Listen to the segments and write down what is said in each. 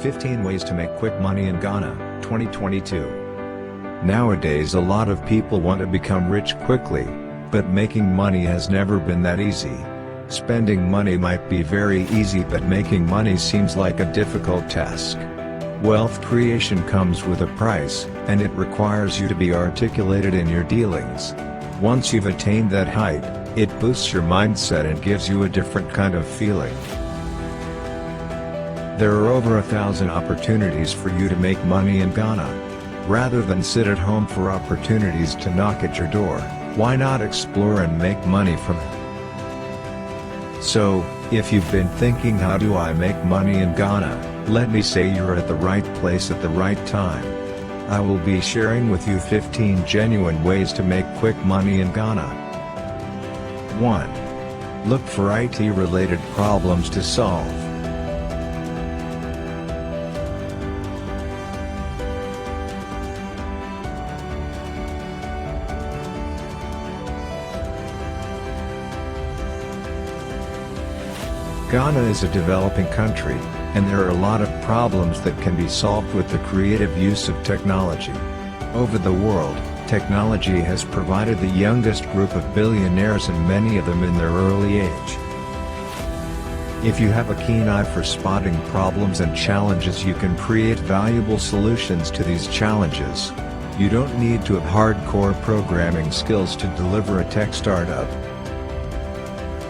15 Ways to Make Quick Money in Ghana, 2022. Nowadays a lot of people want to become rich quickly, but making money has never been that easy. Spending money might be very easy, but making money seems like a difficult task. Wealth creation comes with a price, and it requires you to be articulated in your dealings. Once you've attained that height, it boosts your mindset and gives you a different kind of feeling. There are over 1,000 opportunities for you to make money in Ghana. Rather than sit at home for opportunities to knock at your door, why not explore and make money from it? So, if you've been thinking, how do I make money in Ghana, let me say you're at the right place at the right time. I will be sharing with you 15 genuine ways to make quick money in Ghana. 1. Look for IT-related problems to solve. Ghana is a developing country, and there are a lot of problems that can be solved with the creative use of technology. Over the world, technology has provided the youngest group of billionaires, and many of them in their early age. If you have a keen eye for spotting problems and challenges, you can create valuable solutions to these challenges. You don't need to have hardcore programming skills to deliver a tech startup.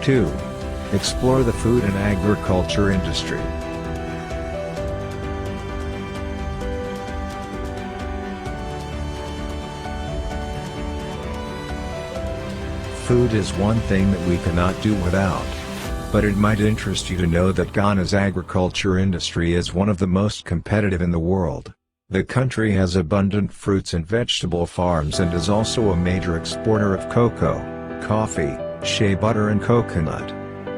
2. Explore the food and agriculture industry. Food is one thing that we cannot do without. But it might interest you to know that Ghana's agriculture industry is one of the most competitive in the world. The country has abundant fruits and vegetable farms and is also a major exporter of cocoa, coffee, shea butter and coconut.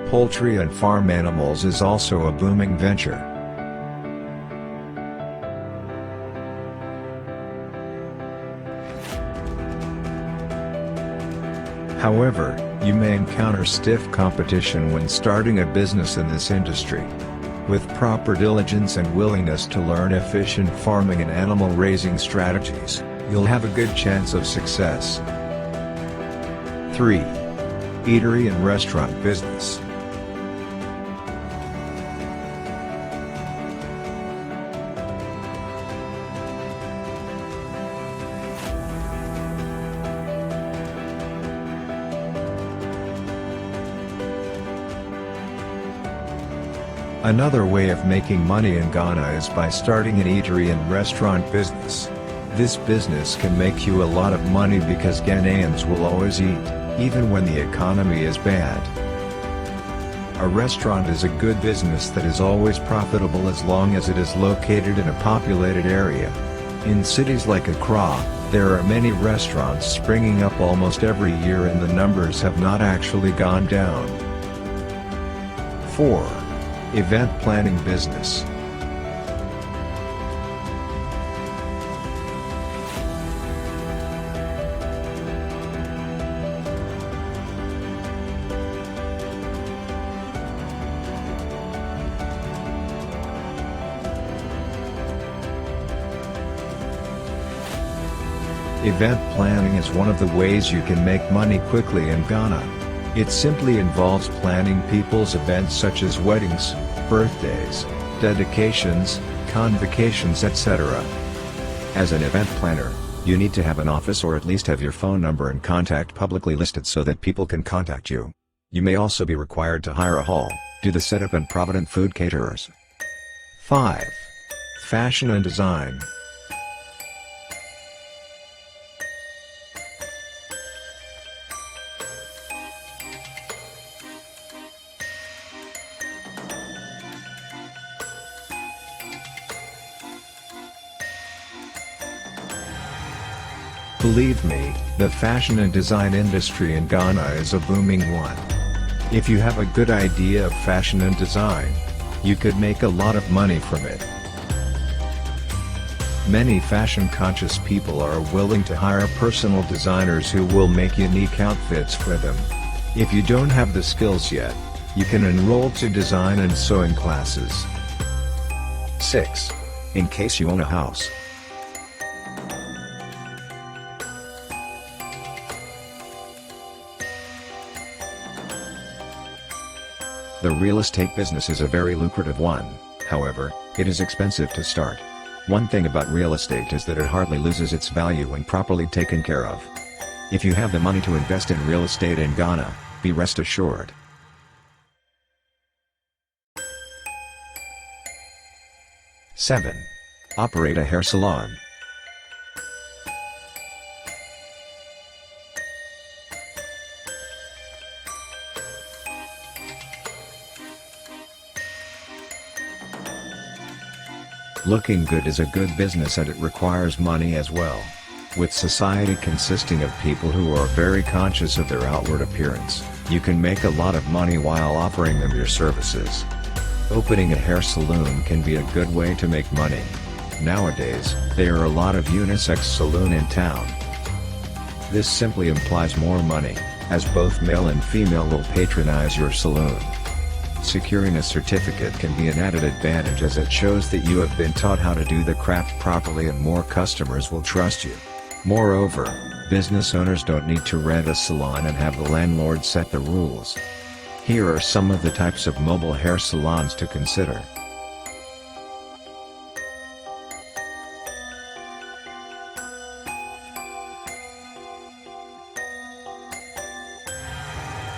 Poultry and farm animals is also a booming venture. However, you may encounter stiff competition when starting a business in this industry. With proper diligence and willingness to learn efficient farming and animal raising strategies, you'll have a good chance of success. 3. Eatery and restaurant business. Another way of making money in Ghana is by starting an eatery and restaurant business. This business can make you a lot of money because Ghanaians will always eat, even when the economy is bad. A restaurant is a good business that is always profitable as long as it is located in a populated area. In cities like Accra, there are many restaurants springing up almost every year, and the numbers have not actually gone down. 4. Event planning business. Event planning is one of the ways you can make money quickly in Ghana. It simply involves planning people's events such as weddings, birthdays, dedications, convocations, etc. As an event planner, you need to have an office or at least have your phone number and contact publicly listed so that people can contact you. You may also be required to hire a hall, do the setup and provident food caterers. 5. Fashion and design. Believe me, the fashion and design industry in Ghana is a booming one. If you have a good idea of fashion and design, you could make a lot of money from it. Many fashion-conscious people are willing to hire personal designers who will make unique outfits for them. If you don't have the skills yet, you can enroll to design and sewing classes. 6. In case you own a house. The real estate business is a very lucrative one, however, it is expensive to start. One thing about real estate is that it hardly loses its value when properly taken care of. If you have the money to invest in real estate in Ghana, be rest assured. 7. Operate a hair salon. Looking good is a good business and it requires money as well. With society consisting of people who are very conscious of their outward appearance, you can make a lot of money while offering them your services. Opening a hair salon can be a good way to make money. Nowadays, there are a lot of unisex salons in town. This simply implies more money, as both male and female will patronize your salon. Securing a certificate can be an added advantage as it shows that you have been taught how to do the craft properly and more customers will trust you. Moreover, business owners don't need to rent a salon and have the landlord set the rules. Here are some of the types of mobile hair salons to consider.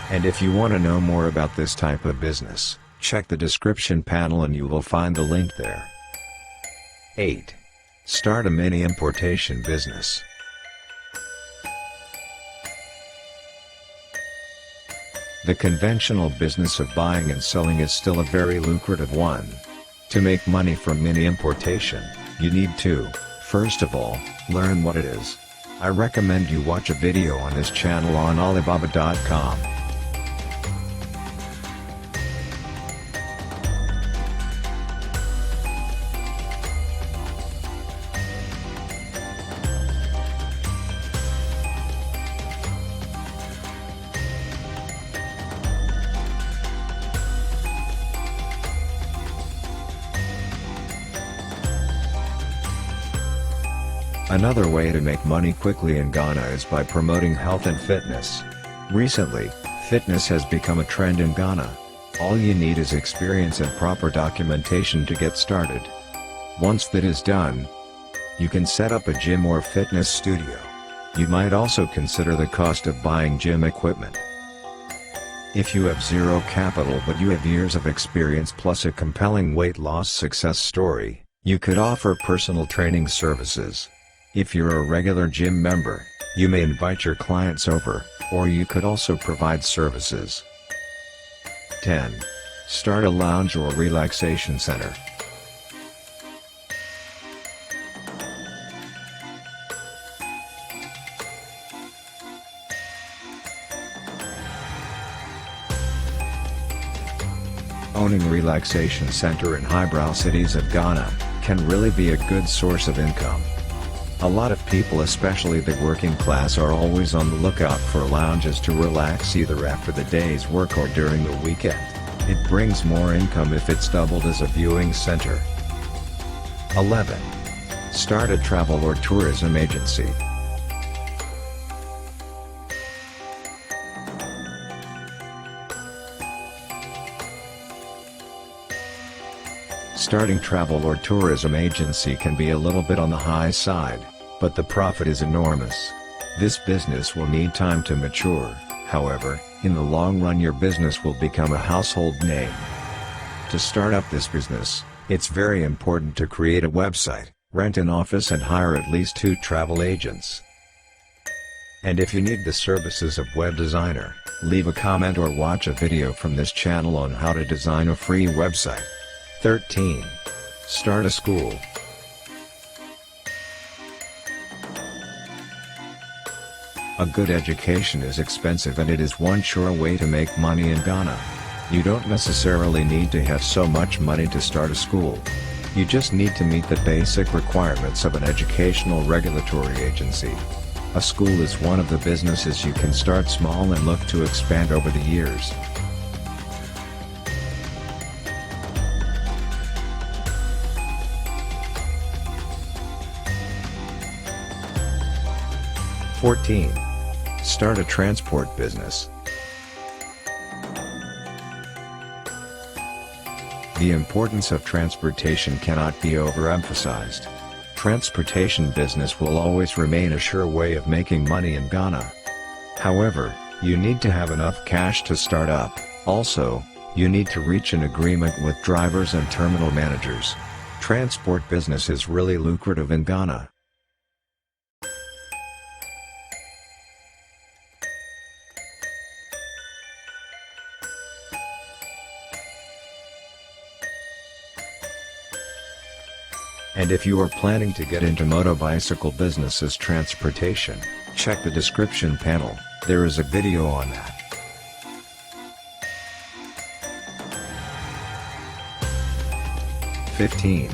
And if you want to know more about this type of business, check the description panel and you will find the link there. 8. Start a mini importation business. The conventional business of buying and selling is still a very lucrative one. To make money from mini importation, you need to, first of all, learn what it is. I recommend you watch a video on this channel on Alibaba.com. Another way to make money quickly in Ghana is by promoting health and fitness. Recently, fitness has become a trend in Ghana. All you need is experience and proper documentation to get started. Once that is done, you can set up a gym or fitness studio. You might also consider the cost of buying gym equipment. If you have zero capital but you have years of experience plus a compelling weight loss success story, you could offer personal training services. If you're a regular gym member, you may invite your clients over, or you could also provide services. 10. Start a lounge or relaxation center. Owning a relaxation center in highbrow cities of Ghana can really be a good source of income. A lot of people, especially the working class, are always on the lookout for lounges to relax either after the day's work or during the weekend. It brings more income if it's doubled as a viewing center. 11. Start a travel or tourism agency. Starting travel or tourism agency can be a little bit on the high side, but the profit is enormous. This business will need time to mature, however, in the long run your business will become a household name. To start up this business, it's very important to create a website, rent an office and hire at least 2 travel agents. And if you need the services of web designer, leave a comment or watch a video from this channel on how to design a free website. 13. Start a school. A good education is expensive and it is one sure way to make money in Ghana. You don't necessarily need to have so much money to start a school. You just need to meet the basic requirements of an educational regulatory agency. A school is one of the businesses you can start small and look to expand over the years. 14. Start a transport business. The importance of transportation cannot be overemphasized. Transportation business will always remain a sure way of making money in Ghana. However, you need to have enough cash to start up. Also, you need to reach an agreement with drivers and terminal managers. Transport business is really lucrative in Ghana. And if you are planning to get into motorbicycle business as transportation, check the description panel, there is a video on that. (15)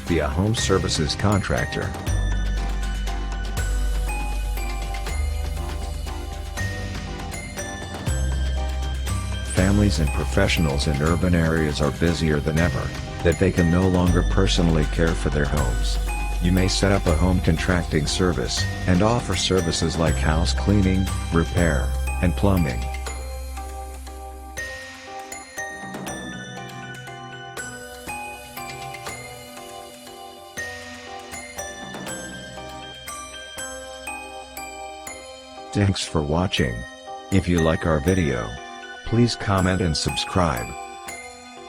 Be a home services contractor. Families and professionals in urban areas are busier than ever, that they can no longer personally care for their homes. You may set up a home contracting service, and offer services like house cleaning, repair, and plumbing. Thanks for watching. If you like our video, please comment and subscribe.